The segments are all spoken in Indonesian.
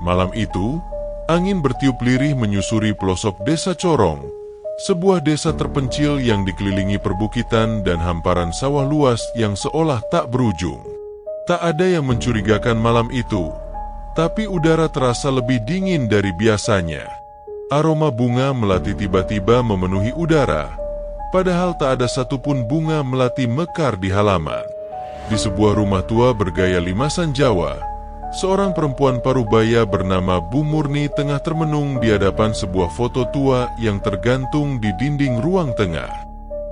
Malam itu, angin bertiup lirih menyusuri pelosok desa Corong, sebuah desa terpencil yang dikelilingi perbukitan dan hamparan sawah luas yang seolah tak berujung. Tak ada yang mencurigakan malam itu, tapi udara terasa lebih dingin dari biasanya. Aroma bunga melati tiba-tiba memenuhi udara, padahal tak ada satupun bunga melati mekar di halaman. Di sebuah rumah tua bergaya limasan Jawa, seorang perempuan parubaya bernama Bu Murni tengah termenung di hadapan sebuah foto tua yang tergantung di dinding ruang tengah.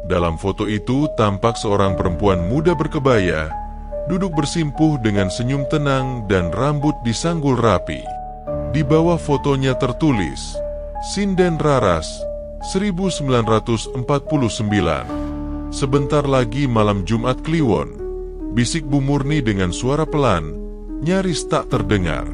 Dalam foto itu tampak seorang perempuan muda berkebaya, duduk bersimpuh dengan senyum tenang dan rambut disanggul rapi. Di bawah fotonya tertulis, Sinden Raras, 1949. Sebentar lagi malam Jumat Kliwon, bisik Bu Murni dengan suara pelan, nyaris tak terdengar.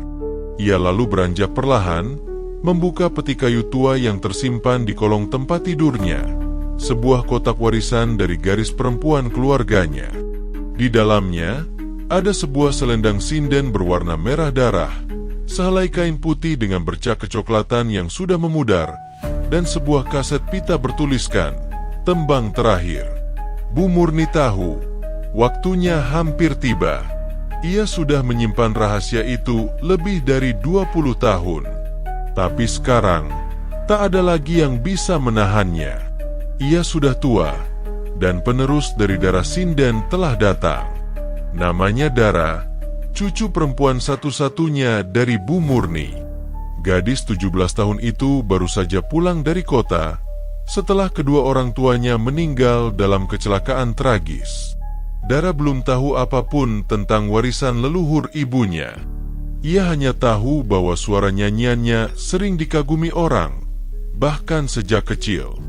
Ia lalu beranjak perlahan, membuka peti kayu tua yang tersimpan di kolong tempat tidurnya, sebuah kotak warisan dari garis perempuan keluarganya. Di dalamnya, ada sebuah selendang sinden berwarna merah darah, sehelai kain putih dengan bercak kecoklatan yang sudah memudar, dan sebuah kaset pita bertuliskan, "Tembang Terakhir." Bu Murni tahu, waktunya hampir tiba. Ia sudah menyimpan rahasia itu lebih dari 20 tahun. Tapi sekarang, tak ada lagi yang bisa menahannya. Ia sudah tua, dan penerus dari darah sinden telah datang. Namanya Dara, cucu perempuan satu-satunya dari Bu Murni. Gadis 17 tahun itu baru saja pulang dari kota, setelah kedua orang tuanya meninggal dalam kecelakaan tragis. Dara belum tahu apapun tentang warisan leluhur ibunya. Ia hanya tahu bahwa suara nyanyiannya sering dikagumi orang, bahkan sejak kecil.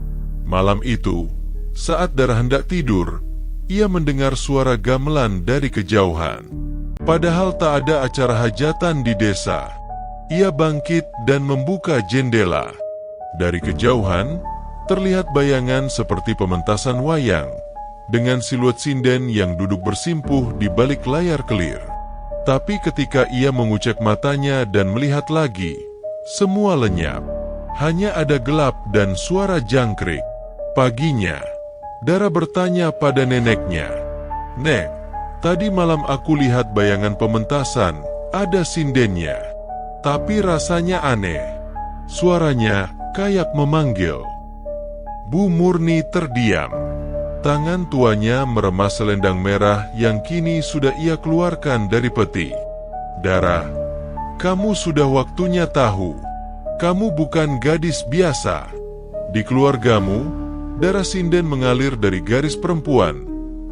Malam itu, saat Dara hendak tidur, ia mendengar suara gamelan dari kejauhan. Padahal tak ada acara hajatan di desa. Ia bangkit dan membuka jendela. Dari kejauhan, terlihat bayangan seperti pementasan wayang, dengan siluet sinden yang duduk bersimpuh di balik layar kelir. Tapi ketika ia mengucek matanya dan melihat lagi, semua lenyap. Hanya ada gelap dan suara jangkrik. Paginya, Dara bertanya pada neneknya, "Nek, tadi malam aku lihat bayangan pementasan, ada sindennya. Tapi rasanya aneh. Suaranya kayak memanggil." Bu Murni terdiam. Tangan tuanya meremas selendang merah yang kini sudah ia keluarkan dari peti. "Dara, kamu sudah waktunya tahu. Kamu bukan gadis biasa. Di keluargamu, darah sinden mengalir dari garis perempuan,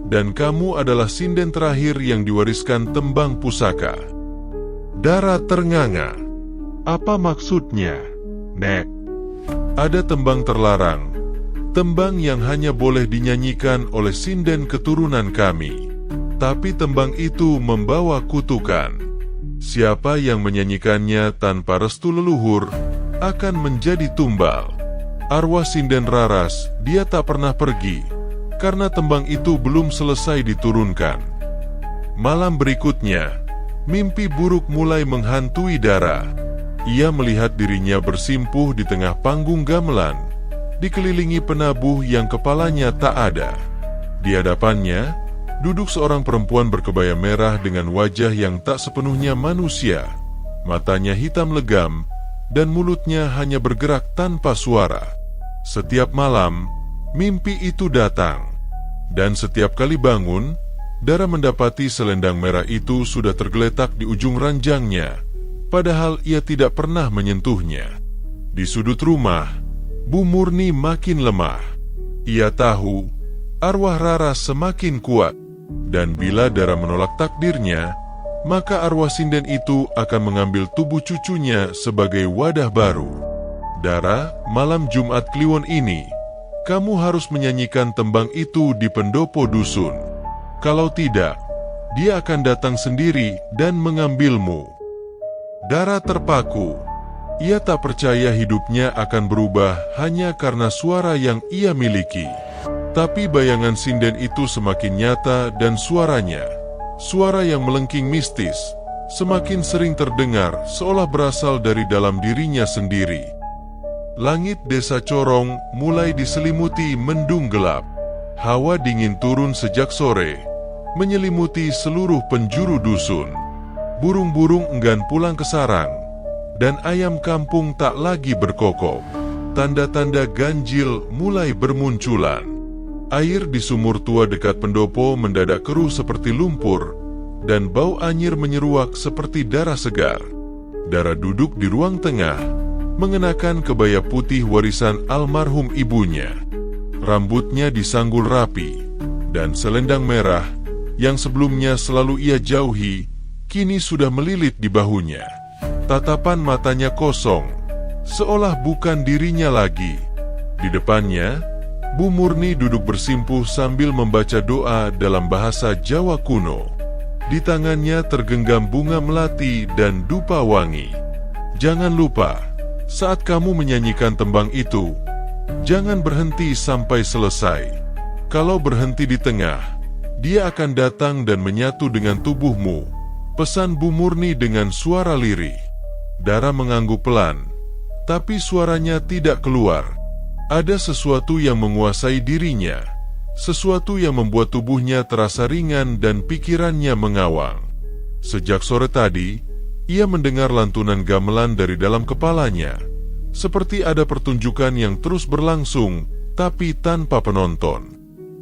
dan kamu adalah sinden terakhir yang diwariskan tembang pusaka." Dara ternganga. "Apa maksudnya, Nek?" "Ada tembang terlarang, tembang yang hanya boleh dinyanyikan oleh sinden keturunan kami. Tapi tembang itu membawa kutukan. Siapa yang menyanyikannya tanpa restu leluhur akan menjadi tumbal. Arwah sinden Raras, dia tak pernah pergi, karena tembang itu belum selesai diturunkan." Malam berikutnya, mimpi buruk mulai menghantui Dara. Ia melihat dirinya bersimpuh di tengah panggung gamelan, dikelilingi penabuh yang kepalanya tak ada. Di hadapannya, duduk seorang perempuan berkebaya merah dengan wajah yang tak sepenuhnya manusia. Matanya hitam legam, dan mulutnya hanya bergerak tanpa suara. Setiap malam, mimpi itu datang. Dan setiap kali bangun, Dara mendapati selendang merah itu sudah tergeletak di ujung ranjangnya, padahal ia tidak pernah menyentuhnya. Di sudut rumah, Bu Murni makin lemah. Ia tahu, arwah Raras semakin kuat, dan bila Dara menolak takdirnya, maka arwah sinden itu akan mengambil tubuh cucunya sebagai wadah baru. "Dara, malam Jumat Kliwon ini, kamu harus menyanyikan tembang itu di pendopo dusun. Kalau tidak, dia akan datang sendiri dan mengambilmu." Dara terpaku. Ia tak percaya hidupnya akan berubah hanya karena suara yang ia miliki. Tapi bayangan sinden itu semakin nyata dan suaranya, suara yang melengking mistis, semakin sering terdengar seolah berasal dari dalam dirinya sendiri. Langit desa Corong mulai diselimuti mendung gelap. Hawa dingin turun sejak sore, menyelimuti seluruh penjuru dusun. Burung-burung enggan pulang ke sarang, dan ayam kampung tak lagi berkokok. Tanda-tanda ganjil mulai bermunculan. Air di sumur tua dekat pendopo mendadak keruh seperti lumpur, dan bau anyir menyeruak seperti darah segar. Dara duduk di ruang tengah, mengenakan kebaya putih warisan almarhum ibunya. Rambutnya disanggul rapi, dan selendang merah yang sebelumnya selalu ia jauhi, kini sudah melilit di bahunya. Tatapan matanya kosong, seolah bukan dirinya lagi. Di depannya, Bu Murni duduk bersimpuh sambil membaca doa dalam bahasa Jawa kuno. Di tangannya tergenggam bunga melati dan dupa wangi. Jangan lupa, saat kamu menyanyikan tembang itu, jangan berhenti sampai selesai. Kalau berhenti di tengah, dia akan datang dan menyatu dengan tubuhmu, pesan Bu Murni dengan suara lirih. Dara mengangguk pelan, tapi suaranya tidak keluar. Ada sesuatu yang menguasai dirinya, sesuatu yang membuat tubuhnya terasa ringan dan pikirannya mengawang. Sejak sore tadi, ia mendengar lantunan gamelan dari dalam kepalanya, seperti ada pertunjukan yang terus berlangsung, tapi tanpa penonton.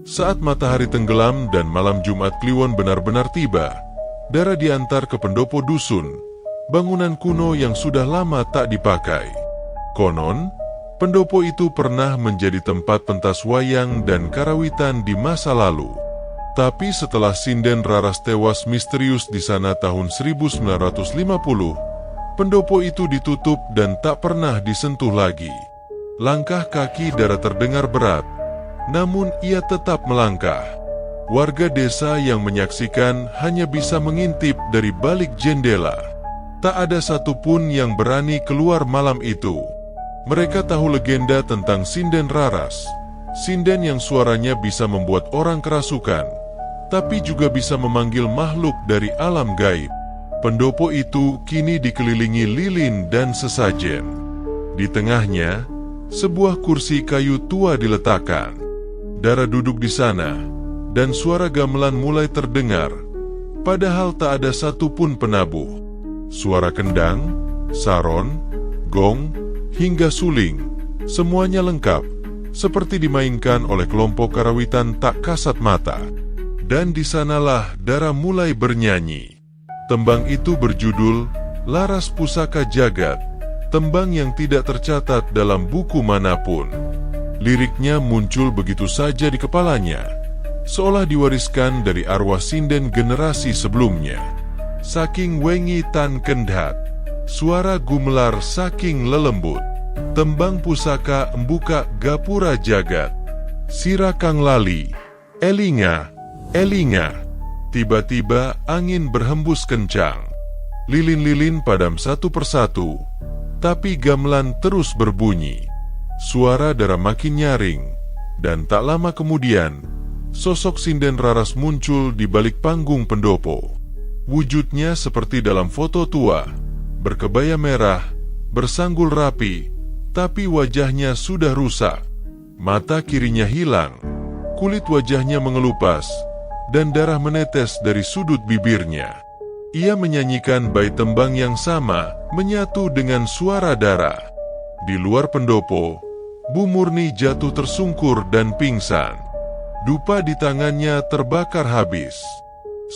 Saat matahari tenggelam dan malam Jumat Kliwon benar-benar tiba, Dara diantar ke pendopo dusun, bangunan kuno yang sudah lama tak dipakai. Konon, pendopo itu pernah menjadi tempat pentas wayang dan karawitan di masa lalu. Tapi setelah sinden Raras tewas misterius di sana tahun 1950, pendopo itu ditutup dan tak pernah disentuh lagi. Langkah kaki Dara terdengar berat, namun ia tetap melangkah. Warga desa yang menyaksikan hanya bisa mengintip dari balik jendela. Tak ada satupun yang berani keluar malam itu. Mereka tahu legenda tentang sinden Raras, sinden yang suaranya bisa membuat orang kerasukan, tapi juga bisa memanggil makhluk dari alam gaib. Pendopo itu kini dikelilingi lilin dan sesajen. Di tengahnya, sebuah kursi kayu tua diletakkan. Dara duduk di sana, dan suara gamelan mulai terdengar, padahal tak ada satupun penabuh. Suara kendang, saron, gong, hingga suling, semuanya lengkap, seperti dimainkan oleh kelompok karawitan tak kasat mata. Dan di sanalah Dara mulai bernyanyi. Tembang itu berjudul Laras Pusaka Jagat, tembang yang tidak tercatat dalam buku manapun. Liriknya muncul begitu saja di kepalanya, seolah diwariskan dari arwah sinden generasi sebelumnya. Saking wengi tan kendhat, suara gumelar saking lelembut, tembang pusaka embuka gapura jagat. Sira kang lali, elinga, elinga. Tiba-tiba angin berhembus kencang. Lilin-lilin padam satu persatu, tapi gamelan terus berbunyi. Suara Dara makin nyaring, dan tak lama kemudian, sosok sinden Raras muncul di balik panggung pendopo. Wujudnya seperti dalam foto tua, berkebaya merah, bersanggul rapi, tapi wajahnya sudah rusak. Mata kirinya hilang, kulit wajahnya mengelupas, dan darah menetes dari sudut bibirnya. Ia menyanyikan bait tembang yang sama, menyatu dengan suara Dara. Di luar pendopo, Bu Murni jatuh tersungkur dan pingsan. Dupa di tangannya terbakar habis.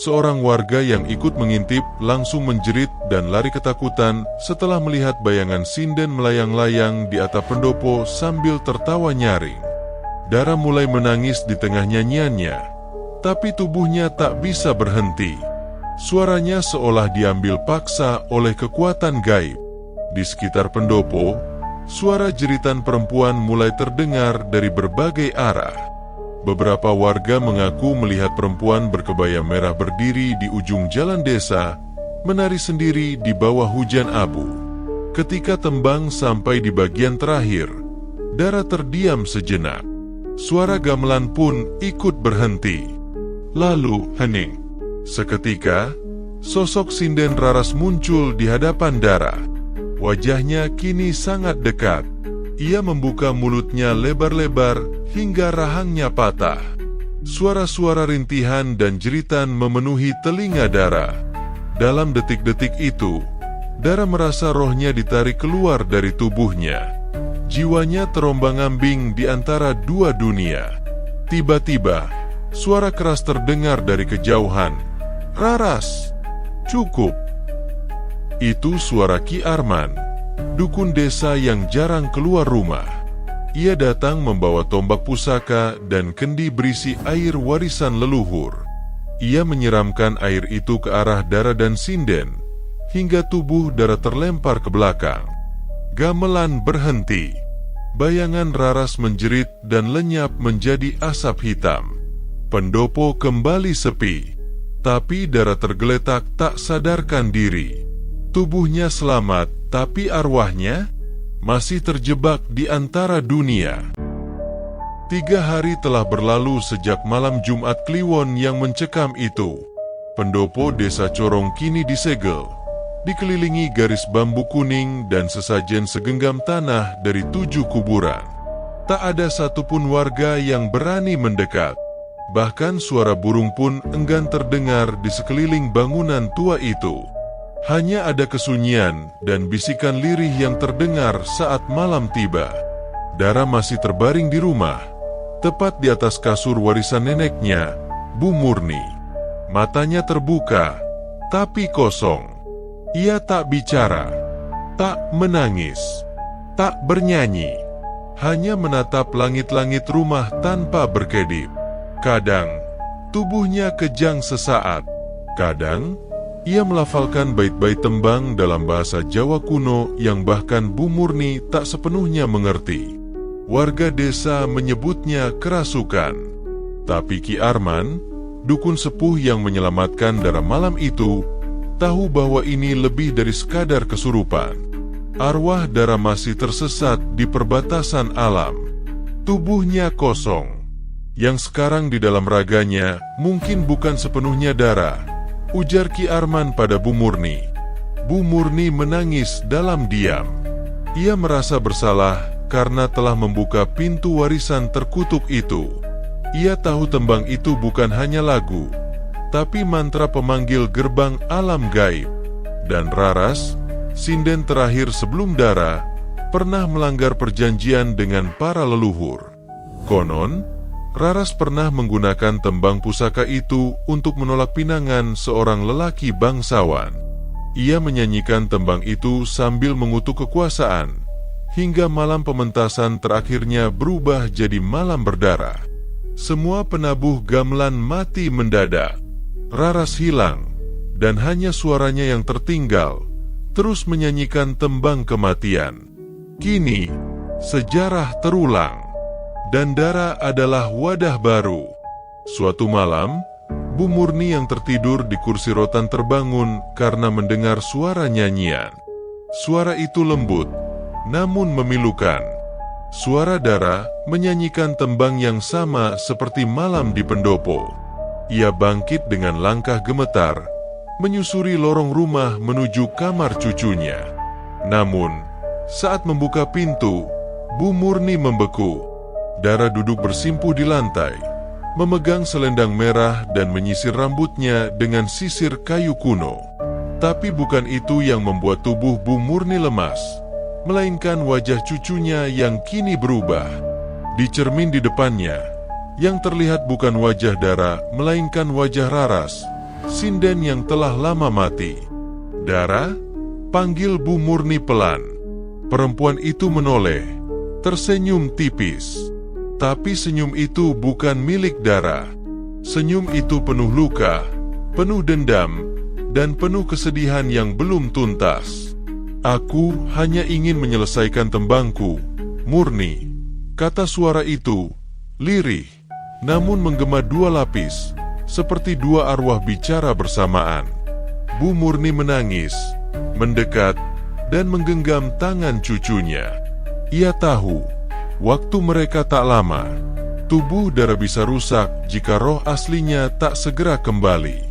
Seorang warga yang ikut mengintip langsung menjerit dan lari ketakutan setelah melihat bayangan sinden melayang-layang di atap pendopo sambil tertawa nyaring. Dara mulai menangis di tengah nyanyiannya, tapi tubuhnya tak bisa berhenti. Suaranya seolah diambil paksa oleh kekuatan gaib. Di sekitar pendopo, suara jeritan perempuan mulai terdengar dari berbagai arah. Beberapa warga mengaku melihat perempuan berkebaya merah berdiri di ujung jalan desa, menari sendiri di bawah hujan abu. Ketika tembang sampai di bagian terakhir, Dara terdiam sejenak. Suara gamelan pun ikut berhenti. Lalu, hening. Seketika, sosok sinden Raras muncul di hadapan Dara. Wajahnya kini sangat dekat. Ia membuka mulutnya lebar-lebar hingga rahangnya patah. Suara-suara rintihan dan jeritan memenuhi telinga Dara. Dalam detik-detik itu, Dara merasa rohnya ditarik keluar dari tubuhnya. Jiwanya terombang-ambing di antara dua dunia. Tiba-tiba, suara keras terdengar dari kejauhan. "Raras, cukup!" Itu suara Ki Arman, dukun desa yang jarang keluar rumah. Ia datang membawa tombak pusaka dan kendi berisi air warisan leluhur. Ia menyiramkan air itu ke arah Dara dan sinden, hingga tubuh Dara terlempar ke belakang. Gamelan berhenti. Bayangan Raras menjerit dan lenyap menjadi asap hitam. Pendopo kembali sepi, tapi Dara tergeletak tak sadarkan diri. Tubuhnya selamat, tapi arwahnya masih terjebak di antara dunia. 3 hari telah berlalu sejak malam Jumat Kliwon yang mencekam itu. Pendopo desa Corong kini disegel, dikelilingi garis bambu kuning dan sesajen segenggam tanah dari 7 kuburan. Tak ada satupun warga yang berani mendekat. Bahkan suara burung pun enggan terdengar di sekeliling bangunan tua itu. Hanya ada kesunyian dan bisikan lirih yang terdengar saat malam tiba. Dara masih terbaring di rumah, tepat di atas kasur warisan neneknya, Bu Murni. Matanya terbuka, tapi kosong. Ia tak bicara, tak menangis, tak bernyanyi. Hanya menatap langit-langit rumah tanpa berkedip. Kadang, tubuhnya kejang sesaat. Kadang, ia melafalkan bait-bait tembang dalam bahasa Jawa kuno yang bahkan Bu Murni tak sepenuhnya mengerti. Warga desa menyebutnya kerasukan. Tapi Ki Arman, dukun sepuh yang menyelamatkan Dara malam itu, tahu bahwa ini lebih dari sekadar kesurupan. Arwah Dara masih tersesat di perbatasan alam. Tubuhnya kosong. Yang sekarang di dalam raganya mungkin bukan sepenuhnya Dara, ujar Ki Arman pada Bu Murni. Bu Murni menangis dalam diam. Ia merasa bersalah karena telah membuka pintu warisan terkutuk itu. Ia tahu tembang itu bukan hanya lagu, tapi mantra pemanggil gerbang alam gaib. Dan Raras, sinden terakhir sebelum Dara, pernah melanggar perjanjian dengan para leluhur. Konon, Raras pernah menggunakan tembang pusaka itu untuk menolak pinangan seorang lelaki bangsawan. Ia menyanyikan tembang itu sambil mengutuk kekuasaan, hingga malam pementasan terakhirnya berubah jadi malam berdarah. Semua penabuh gamelan mati mendadak. Raras hilang, dan hanya suaranya yang tertinggal, terus menyanyikan tembang kematian. Kini, sejarah terulang. Dan Dara adalah wadah baru. Suatu malam, Bu Murni yang tertidur di kursi rotan terbangun karena mendengar suara nyanyian. Suara itu lembut, namun memilukan. Suara Dara menyanyikan tembang yang sama seperti malam di pendopo. Ia bangkit dengan langkah gemetar, menyusuri lorong rumah menuju kamar cucunya. Namun, saat membuka pintu, Bu Murni membeku. Dara duduk bersimpuh di lantai, memegang selendang merah dan menyisir rambutnya dengan sisir kayu kuno. Tapi bukan itu yang membuat tubuh Bu Murni lemas, melainkan wajah cucunya yang kini berubah. Di cermin di depannya, yang terlihat bukan wajah Dara, melainkan wajah Raras, sinden yang telah lama mati. "Dara?" panggil Bu Murni pelan. Perempuan itu menoleh, tersenyum tipis. Tapi senyum itu bukan milik Dara. Senyum itu penuh luka, penuh dendam, dan penuh kesedihan yang belum tuntas. "Aku hanya ingin menyelesaikan tembangku, Murni," kata suara itu, lirih, namun menggema 2 lapis, seperti 2 arwah bicara bersamaan. Bu Murni menangis, mendekat, dan menggenggam tangan cucunya. Ia tahu, waktu mereka tak lama. Tubuh Dara bisa rusak jika roh aslinya tak segera kembali.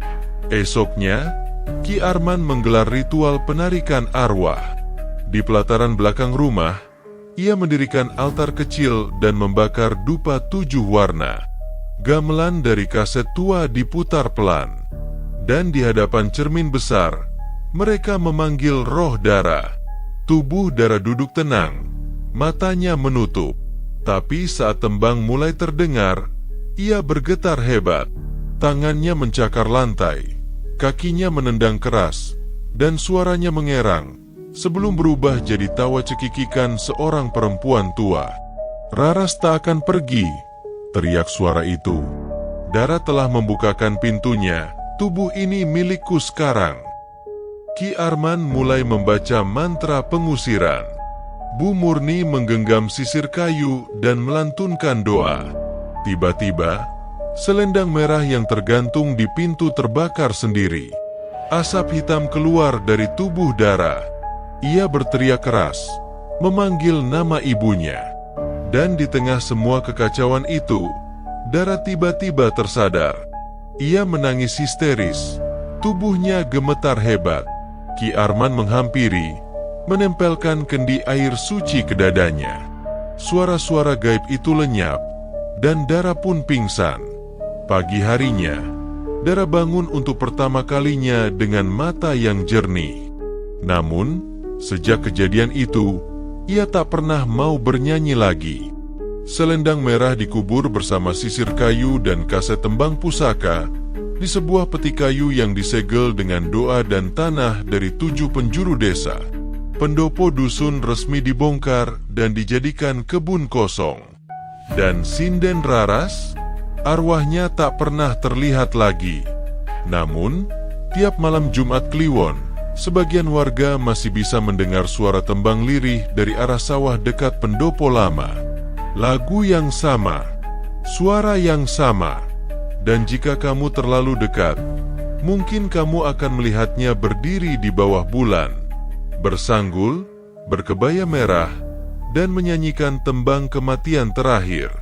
Esoknya, Ki Arman menggelar ritual penarikan arwah. Di pelataran belakang rumah, ia mendirikan altar kecil dan membakar dupa 7 warna. Gamelan dari kaset tua diputar pelan. Dan di hadapan cermin besar, mereka memanggil roh Dara. Tubuh Dara duduk tenang, matanya menutup. Tapi saat tembang mulai terdengar, ia bergetar hebat. Tangannya mencakar lantai, kakinya menendang keras, dan suaranya mengerang sebelum berubah jadi tawa cekikikan seorang perempuan tua. "Raras tak akan pergi," teriak suara itu. "Dara telah membukakan pintunya, tubuh ini milikku sekarang." Ki Arman mulai membaca mantra pengusiran. Bu Murni menggenggam sisir kayu dan melantunkan doa. Tiba-tiba, selendang merah yang tergantung di pintu terbakar sendiri. Asap hitam keluar dari tubuh Dara. Ia berteriak keras, memanggil nama ibunya. Dan di tengah semua kekacauan itu, Dara tiba-tiba tersadar. Ia menangis histeris, tubuhnya gemetar hebat. Ki Arman menghampiri, menempelkan kendi air suci ke dadanya. Suara-suara gaib itu lenyap, dan Dara pun pingsan. Pagi harinya, Dara bangun untuk pertama kalinya dengan mata yang jernih. Namun, sejak kejadian itu, ia tak pernah mau bernyanyi lagi. Selendang merah dikubur bersama sisir kayu dan kaset tembang pusaka di sebuah peti kayu yang disegel dengan doa dan tanah dari 7 penjuru desa. Pendopo dusun resmi dibongkar dan dijadikan kebun kosong. Dan sinden Raras, arwahnya tak pernah terlihat lagi. Namun, tiap malam Jumat Kliwon, sebagian warga masih bisa mendengar suara tembang lirih dari arah sawah dekat pendopo lama. Lagu yang sama, suara yang sama, dan jika kamu terlalu dekat, mungkin kamu akan melihatnya berdiri di bawah bulan, bersanggul, berkebaya merah, dan menyanyikan tembang kematian terakhir.